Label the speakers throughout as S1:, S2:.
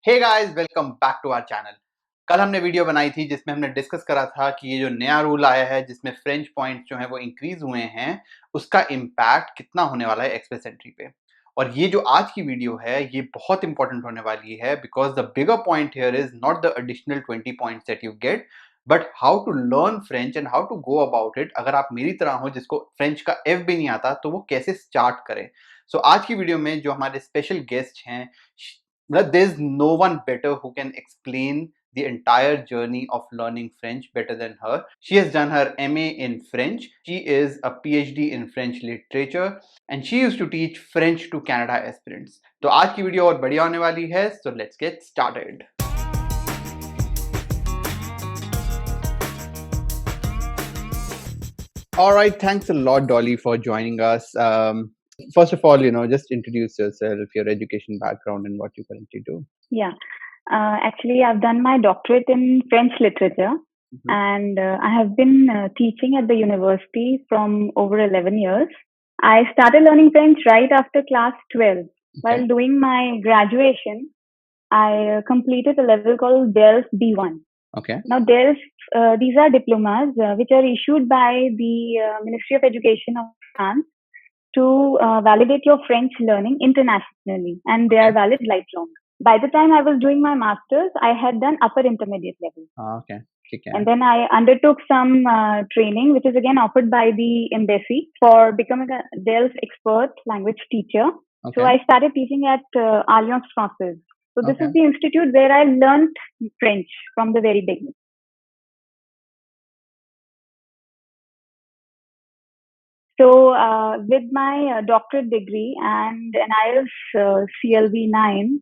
S1: Hey guys, welcome back to our channel. कल हमने video बनाई थी जिसमें हमने डिस्कस करा था कि ये जो नया रूल आया है जिसमें फ्रेंच पॉइंट्स जो हैं वो इंक्रीज हुए हैं, उसका इम्पैक्ट कितना होने वाला है एक्सप्रेसेंट्री पे। और ये जो आज की वीडियो है ये बहुत इंपॉर्टेंट होने वाली है because the bigger point here is not the additional 20 points that you get, but how to learn French and how to go about it. अगर आप मेरी तरह हो जिसको फ्रेंच का एफ भी नहीं आता तो वो कैसे स्टार्ट करें। सो आज की वीडियो में जो हमारे स्पेशल गेस्ट हैं, there's no one better who can explain the entire journey of learning French better than her. She has done her MA in French. She is a PhD in French literature and she used to teach French to Canada aspirants. तो आज की video और बढ़िया होने वाली है, so let's get started. All right, thanks a lot, Dolly, for joining us. First of all, just introduce yourself, your education background, and what you currently do.
S2: Yeah. Actually, I've done my doctorate in French literature, and I have been teaching at the university from over 11 years. I started learning French right after class 12. While doing my graduation, I completed a level called DELF B1.
S1: Okay.
S2: Now, DELF, these are diplomas which are issued by the Ministry of Education of France to validate your French learning internationally, and they are valid lifelong. By the time I was doing my master's, I had done upper intermediate level.
S1: Okay.
S2: And then I undertook some training, which is again offered by the embassy for becoming a DELF expert language teacher. So I started teaching at Alliance Française. So this is the institute where I learned French from the very beginning. So with my doctorate degree and an IELTS CLB 9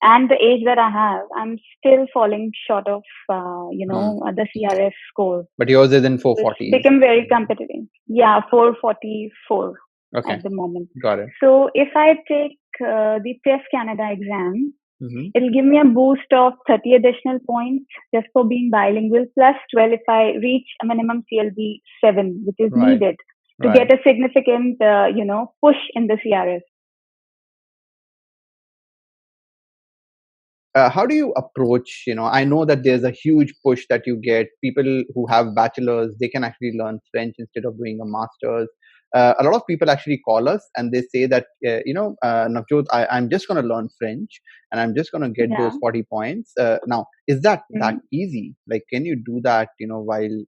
S2: and the age that I have, I'm still falling short of, the CRS score.
S1: But yours is in 440.
S2: It's become very competitive. Yeah, 444 at the moment.
S1: Got it.
S2: So if I take the TEF Canada exam, it'll give me a boost of 30 additional points just for being bilingual, plus 12 if I reach a minimum CLB 7, which is needed to get a significant, push in the CRS.
S1: How do you approach, I know that there's a huge push that you get. People who have bachelors, they can actually learn French instead of doing a master's. A lot of people actually call us and they say that, Navjot, I'm just going to learn French and I'm just going to get those 40 points. Now, is that that easy? Like, can you do that, while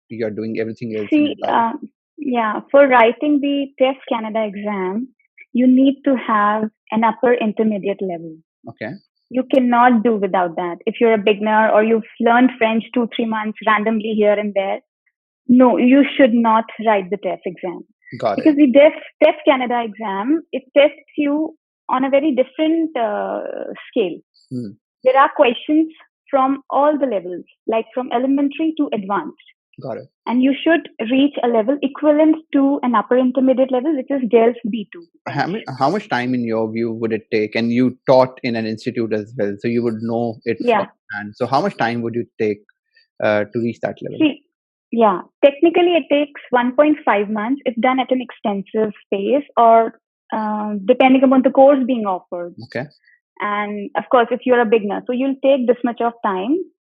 S1: you're doing everything else?
S2: See, for writing the TEF Canada exam, you need to have an upper intermediate level.
S1: Okay.
S2: You cannot do without that. If you're a beginner or you've learned French 2-3 months randomly here and there, no, you should not write the TEF exam. Because the TEF Canada exam, it tests you on a very different scale. There are questions from all the levels, like from elementary to advanced.
S1: Got it.
S2: And you should reach a level equivalent to an upper intermediate level, which is DELF B2.
S1: How much time, in your view, would it take? And you taught in an institute as well, so you would know it firsthand. So how much time would you take to reach that level?
S2: Technically it takes 1.5 months if done at an extensive pace or depending upon the course being offered.
S1: Okay.
S2: And of course, if you're a beginner, so you'll take this much of time.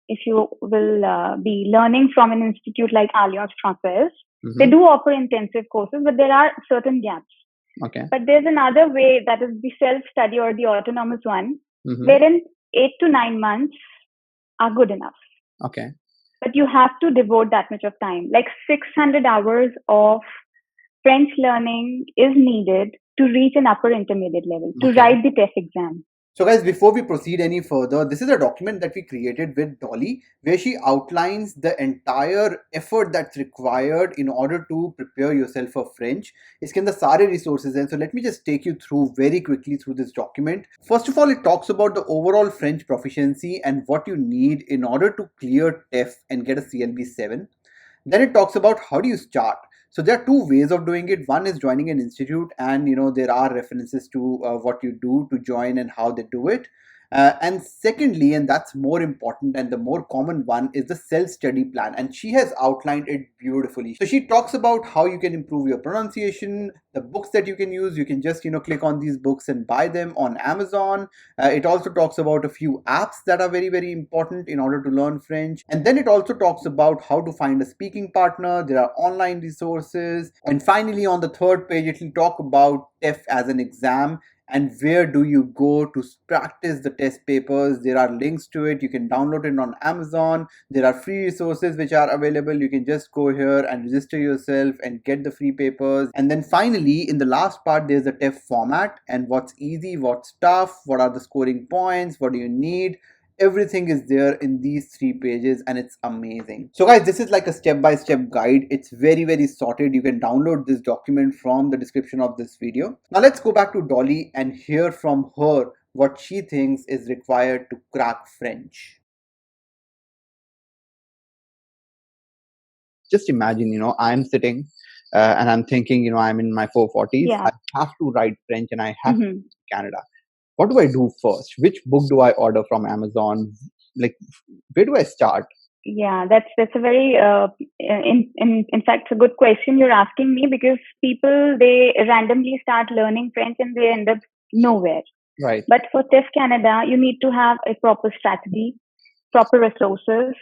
S2: If you will be learning from an institute like Alliance Française, they do offer intensive courses, but there are certain gaps.
S1: Okay.
S2: But there's another way, that is the self-study or the autonomous one, wherein 8 to 9 months are good enough.
S1: Okay.
S2: But you have to devote that much of time. Like 600 hours of French learning is needed to reach an upper intermediate level, to write the TEF exam.
S1: So guys, before we proceed any further, this is a document that we created with Dolly, where she outlines the entire effort that's required in order to prepare yourself for French. इसके अंदर सारे resources हैं. So let me just take you through very quickly through this document. First of all, it talks about the overall French proficiency and what you need in order to clear TEF and get a CLB 7. Then it talks about how do you start. So there are two ways of doing it. One is joining an institute, and there are references to what you do to join and how they do it. And secondly, and that's more important and the more common one, is the self-study plan. And she has outlined it beautifully. So she talks about how you can improve your pronunciation, the books that you can use. You can just, click on these books and buy them on Amazon. It also talks about a few apps that are very, very important in order to learn French. And then it also talks about how to find a speaking partner. There are online resources. And finally, on the third page, it will talk about TEF as an exam and where do you go to practice the test papers. There are links to it. You can download it on Amazon. There are free resources which are available. You can just go here and register yourself and get the free papers. And then finally, in the last part, there's the TEF format and what's easy, what's tough, what are the scoring points, what do you need. Everything is there in these 3 pages and it's amazing. So guys, this is like a step-by-step guide. It's very, very sorted. You can download this document from the description of this video. Now let's go back to Dolly and hear from her what she thinks is required to crack French. Just imagine, I'm sitting and I'm thinking, I'm in my 440s.
S2: Yeah.
S1: I have to write French and I have to go to Canada. What do I do first? Which book do I order from Amazon? Like, where do I start?
S2: Yeah, that's a very in fact a good question you're asking me, because people, they randomly start learning French and they end up nowhere.
S1: Right.
S2: But for TEF Canada, you need to have a proper strategy, proper resources,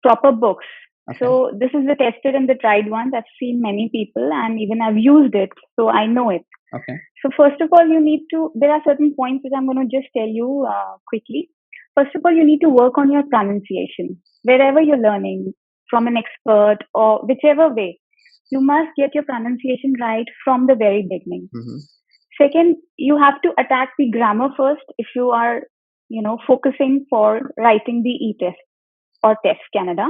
S2: proper books. Okay. So this is the tested and the tried one. I've seen many people and even I've used it, so I know it.
S1: Okay.
S2: So first of all, there are certain points which I'm going to just tell you quickly. First of all, you need to work on your pronunciation. Wherever you're learning from an expert or whichever way, you must get your pronunciation right from the very beginning. Second, you have to attack the grammar first if you are, focusing for writing the e-test or TEF Canada.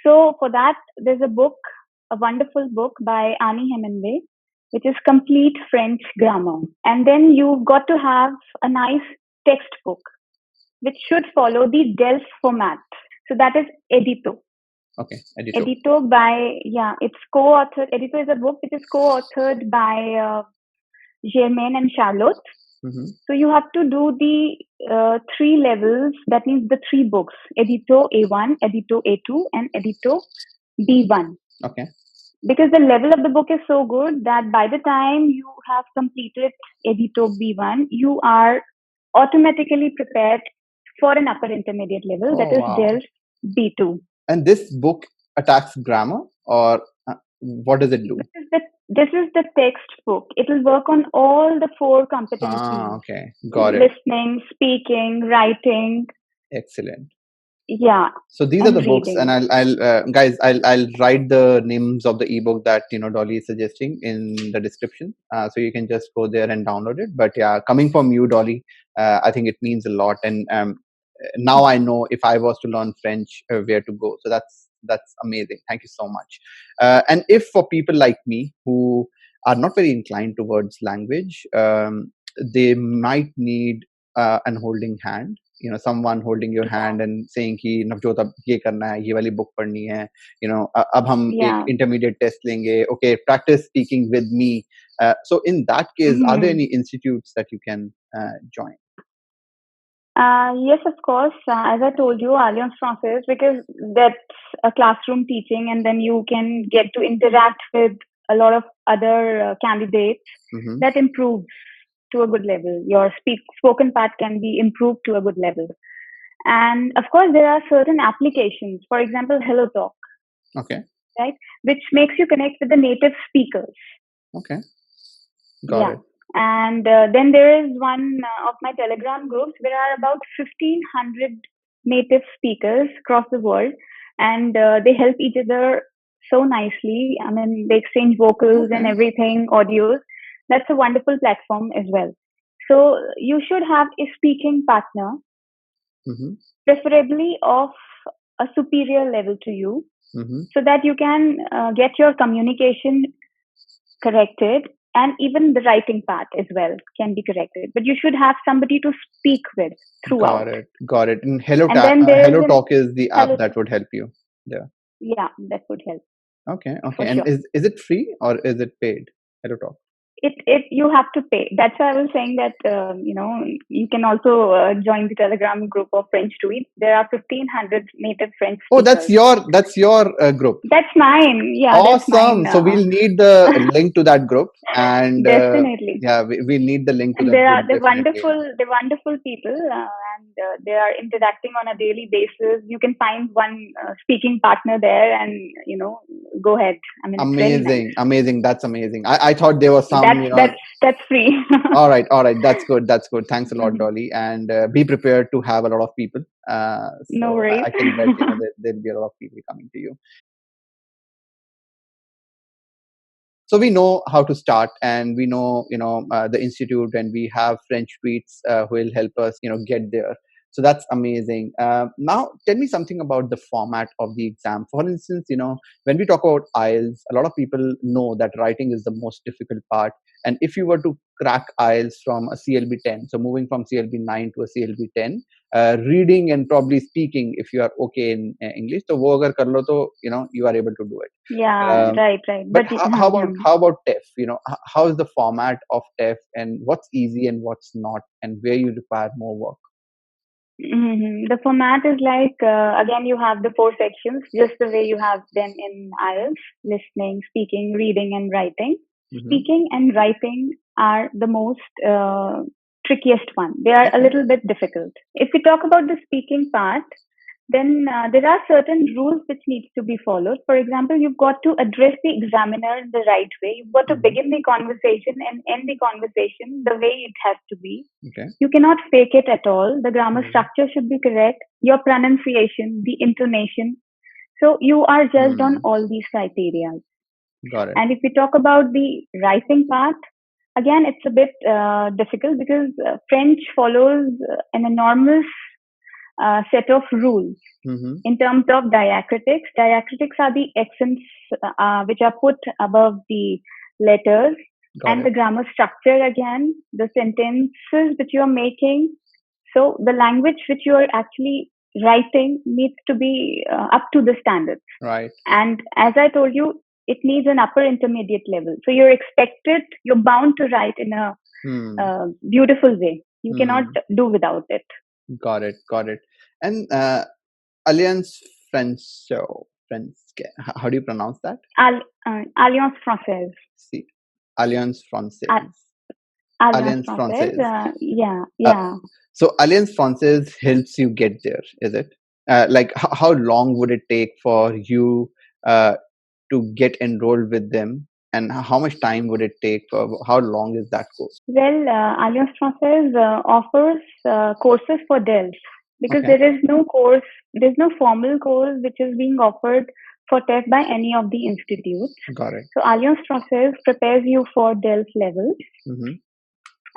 S2: So for that, there's a wonderful book by Annie Hemingway, which is Complete French Grammar. And then you've got to have a nice textbook, which should follow the DELF format. So that is Edito.
S1: Okay, Edito.
S2: Edito it's co-authored. Edito is a book which is co-authored by Germaine and Charlotte. So you have to do the 3 levels. That means the 3 books: Edito A1, Edito A2, and Edito B1.
S1: Okay.
S2: Because the level of the book is so good that by the time you have completed Edito B1, you are automatically prepared for an upper intermediate level, that is DELF B2.
S1: And this book attacks grammar, or what does it do?
S2: This is the textbook. It will work on all the 4 competencies.
S1: Okay, got it.
S2: Listening, speaking, writing.
S1: Excellent.
S2: Yeah.
S1: So these are the books, and I'll write the names of the ebook that Dolly is suggesting in the description, so you can just go there and download it. But yeah, coming from you, Dolly, I think it means a lot, and now I know if I was to learn French, where to go. So that's amazing. Thank you so much. And if for people like me who are not very inclined towards language, they might need an holding hand. Someone holding your hand and saying कि नवजोत अब ये करना है, ये वाली book पढ़नी है, अब हम एक intermediate test लेंगे, okay, practice speaking with me. So in that case, are there any institutes that you can join?
S2: Yes, of course. As I told you, Alliance Française, because that's a classroom teaching, and then you can get to interact with a lot of other candidates. That improves to a good level. Your spoken part can be improved to a good level. And of course, there are certain applications. For example, Hello Talk.
S1: Okay.
S2: Right? Which makes you connect with the native speakers.
S1: Okay. Got it.
S2: And then there is one of my Telegram groups. There are about 1,500 native speakers across the world, and they help each other so nicely. I mean, they exchange vocals and everything, audios. That's a wonderful platform as well. So you should have a speaking partner, preferably of a superior level to you, so that you can get your communication corrected, and even the writing part as well can be corrected. But you should have somebody to speak with throughout.
S1: Got it. And Hello Talk is the app that would help you.
S2: Yeah, that would help.
S1: Okay. And is it free or is it paid? Hello Talk.
S2: you have to pay. That's why I was saying that you can also join the Telegram group of French Tweets. There are 1,500 native French speakers.
S1: Oh, that's your group.
S2: That's mine. Yeah,
S1: awesome.
S2: That's mine.
S1: So we'll need the link to that group, and
S2: definitely.
S1: we'll need the link to
S2: and
S1: that
S2: there
S1: group.
S2: They're wonderful people, and they are interacting on a daily basis. You can find one speaking partner there, and go ahead. I mean,
S1: amazing, amazing. That's amazing. I thought there was some.
S2: That's free.
S1: All right. That's good. Thanks a lot, Dolly, and be prepared to have a lot of people.
S2: No worries.
S1: I can bet there'll be a lot of people coming to you. So we know how to start, and we know the institute, and we have French tweets who will help us get there. So that's amazing. Now tell me something about the format of the exam. For instance, when we talk about IELTS, a lot of people know that writing is the most difficult part. And if you were to crack IELTS from a CLB 10, so moving from CLB 9 to a CLB 10, reading and probably speaking, if you are okay in English, so wo agar kar lo to, you are able to do it.
S2: Yeah, right.
S1: But how about TEF? How is the format of TEF, and what's easy and what's not, and where you require more work?
S2: Mm-hmm. The format is like, again, you have the 4 sections, just the way you have them in IELTS: listening, speaking, reading, and writing. Mm-hmm. Speaking and writing are the most trickiest one. They are a little bit difficult. If we talk about the speaking part, then there are certain rules which needs to be followed. For example, you've got to address the examiner in the right way. You've got to begin the conversation and end the conversation the way it has to be. Okay. You cannot fake it at all. The grammar structure should be correct. Your pronunciation, the intonation. So you are judged on all these criteria.
S1: Got it.
S2: And if we talk about the writing part, again, it's a bit difficult because French follows an enormous set of rules in terms of diacritics. Diacritics are the accents which are put above the letters. The grammar structure, again, the sentences which you are making. So the language which you are actually writing needs to be up to the standards.
S1: Right.
S2: And as I told you, it needs an upper intermediate level. So you're bound to write in a beautiful way. You cannot do without it.
S1: Got it. And Alliance how do you pronounce that?
S2: Alliance Française.
S1: See, Alliance Française.
S2: Alliance Française. Yeah.
S1: So Alliance Française helps you get there, is it? Like how long would it take for you to get enrolled with them? And how much time would it take? How long is that course?
S2: Well, Alliance Française offers courses for DELF because there is no formal course which is being offered for TEF by any of the institutes.
S1: Got it.
S2: So Alliance Française prepares you for DELF levels.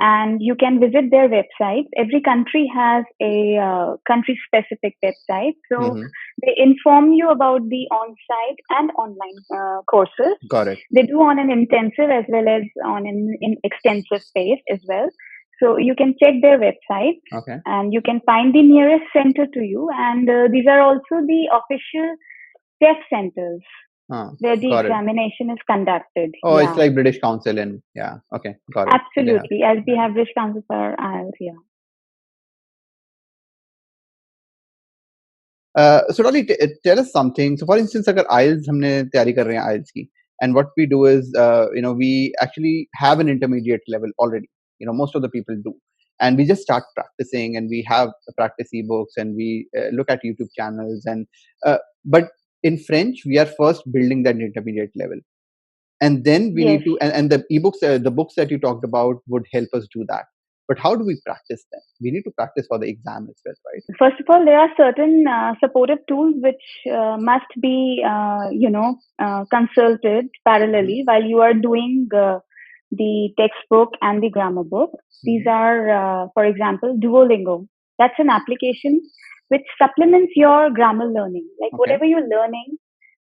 S2: And you can visit their website. Every country has a country-specific website. So they inform you about the on-site and online courses.
S1: Got it.
S2: They do on an intensive as well as on an extensive phase as well. So you can check their website. And you can find the nearest center to you. And these are also the official TEF centers. Where the examination is conducted.
S1: Oh, it's like British Council got it.
S2: Absolutely, as we have British Council for IELTS,
S1: So Dolly, tell us something. So for instance, agar IELTS humne tayari kar rahe hain IELTS ki, and what we do is, we actually have an intermediate level already. Most of the people do. And we just start practicing, and we have practice ebooks, and we look at YouTube channels, and but in French, we are first building that intermediate level, and then we need to, and the ebooks, the books that you talked about would help us do that. But how do we practice them? We need to practice for the exam as well, right?
S2: First of all, there are certain supportive tools which must be, consulted parallelly while you are doing the textbook and the grammar book. These are, for example, Duolingo. That's an application which supplements your grammar learning. Like whatever you're learning,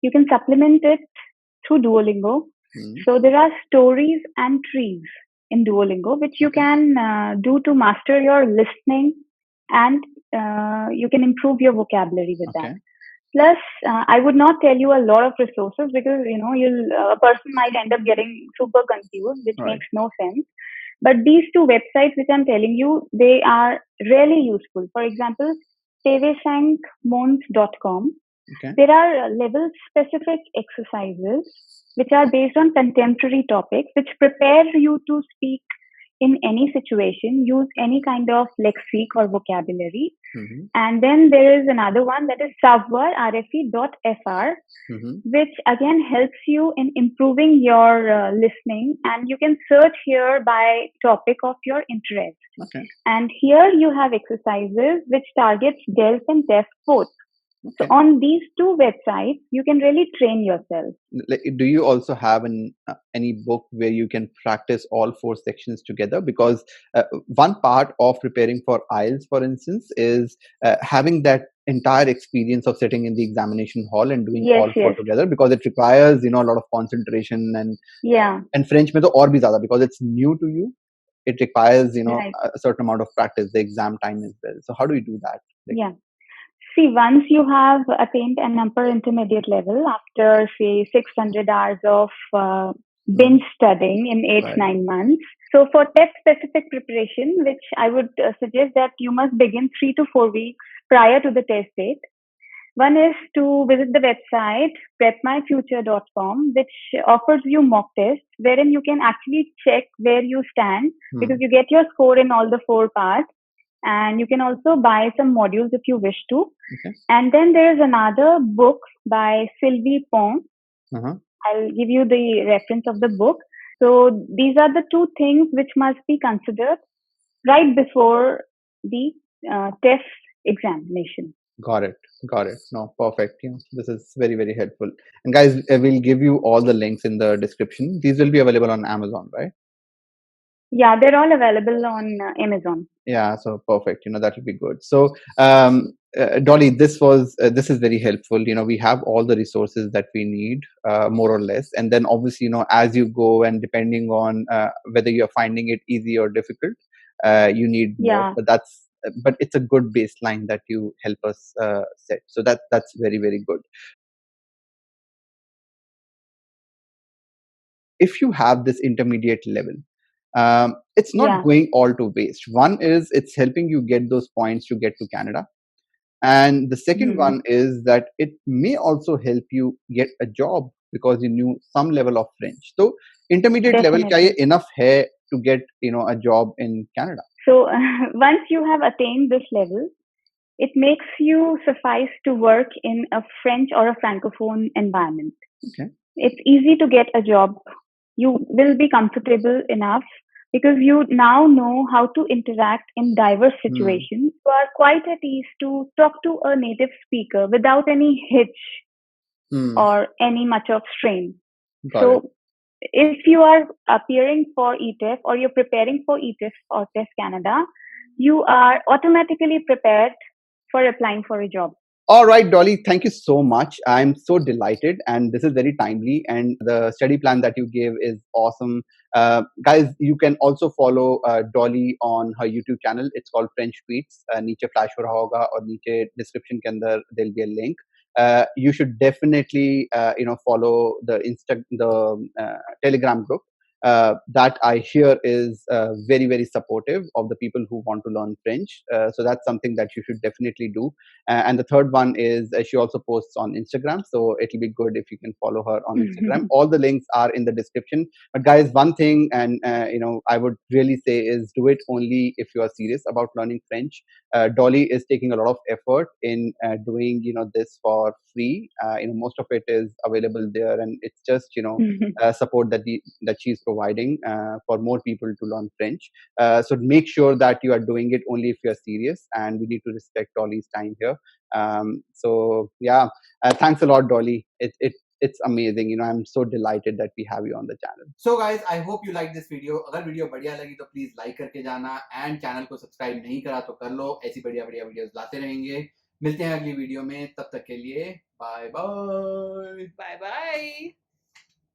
S2: you can supplement it through Duolingo. So there are stories and trees in Duolingo, which you can do to master your listening, and you can improve your vocabulary with that. Plus, I would not tell you a lot of resources because a person might end up getting super confused, which makes no sense. But these two websites which I'm telling you, they are really useful. For example, tevesankmons.com.
S1: Okay.
S2: There are level-specific exercises which are based on contemporary topics, which prepare you to speak in any situation, use any kind of lexic or vocabulary.
S1: Mm-hmm.
S2: And then there is another one that is savoir.rfe.fr, which again helps you in improving your listening. And you can search here by topic of your interest.
S1: Okay.
S2: And here you have exercises which targets deaf and deaf both.
S1: Okay.
S2: So on these two websites, you can really train yourself.
S1: Do you also have any book where you can practice all 4 sections together? Because one part of preparing for IELTS, for instance, is having that entire experience of sitting in the examination hall and doing all 4 together, because it requires a lot of concentration and French mein to aur bhi zyada, because it's new to you. It requires a certain amount of practice, the exam time as well. So how do you do that?
S2: See, once you have attained an upper intermediate level after, say, 600 hours of binge studying in 8-9 months. So for test-specific preparation, which I would suggest that you must begin 3 to 4 weeks prior to the test date. One is to visit the website prepmyfuture.com, which offers you mock tests wherein you can actually check where you stand because you get your score in all the 4 parts. And you can also buy some modules if you wish to.
S1: Okay.
S2: And then there is another book by Sylvie Pont. I'll give you the reference of the book. So these are the 2 things which must be considered right before the test examination.
S1: Got it. No, perfect. This is very, very helpful. And guys, we'll give you all the links in the description. These will be available on Amazon, right?
S2: Yeah, they're all available on Amazon.
S1: Yeah, so perfect. That will be good. So, Dolly, this is very helpful. We have all the resources that we need, more or less. And then obviously, as you go and depending on whether you're finding it easy or difficult, you need more. But it's a good baseline that you help us set. So that's very, very good. If you have this intermediate level, it's not going all to waste. One is it's helping you get those points to get to Canada. And the second one is that it may also help you get a job because you knew some level of French. So intermediate level, kya ye enough hai to get a job in Canada?
S2: So once you have attained this level, it makes you suffice to work in a French or a Francophone environment.
S1: Okay.
S2: It's easy to get a job. You will be comfortable enough because you now know how to interact in diverse situations. You are quite at ease to talk to a native speaker without any hitch or any much of strain. So if you are appearing for ETIF or you're preparing for ETIF or Test Canada, you are automatically prepared for applying for a job.
S1: All right, Dolly, thank you so much. I'm so delighted, and this is very timely. And the study plan that you gave is awesome. Guys, you can also follow Dolly on her YouTube channel. It's called French Tweets. Niche flash ho raha hoga aur niche description ke andar there'll be a link. You should definitely follow the Telegram group. That I hear is very, very supportive of the people who want to learn French. So that's something that you should definitely do. And the third one is she also posts on Instagram. So it'll be good if you can follow her on Instagram. All the links are in the description. But guys, one thing, and I would really say is do it only if you are serious about learning French. Dolly is taking a lot of effort in doing this for free. Most of it is available there, and it's just support that she's providing for more people to learn French. So make sure that you are doing it only if you're serious, and we need to respect Dolly's time here. So yeah, thanks a lot, Dolly. It's amazing. I'm so delighted that we have you on the channel. So guys, I hope you like this video. अगर video बढ़िया लगी तो please like करके जाना, and channel को subscribe नहीं करा तो कर लो. ऐसी बढ़िया बढ़िया वीडियोस लाते रहेंगे. मिलते हैं अगली वीडियो में. तब तक के लिए बाय बाय.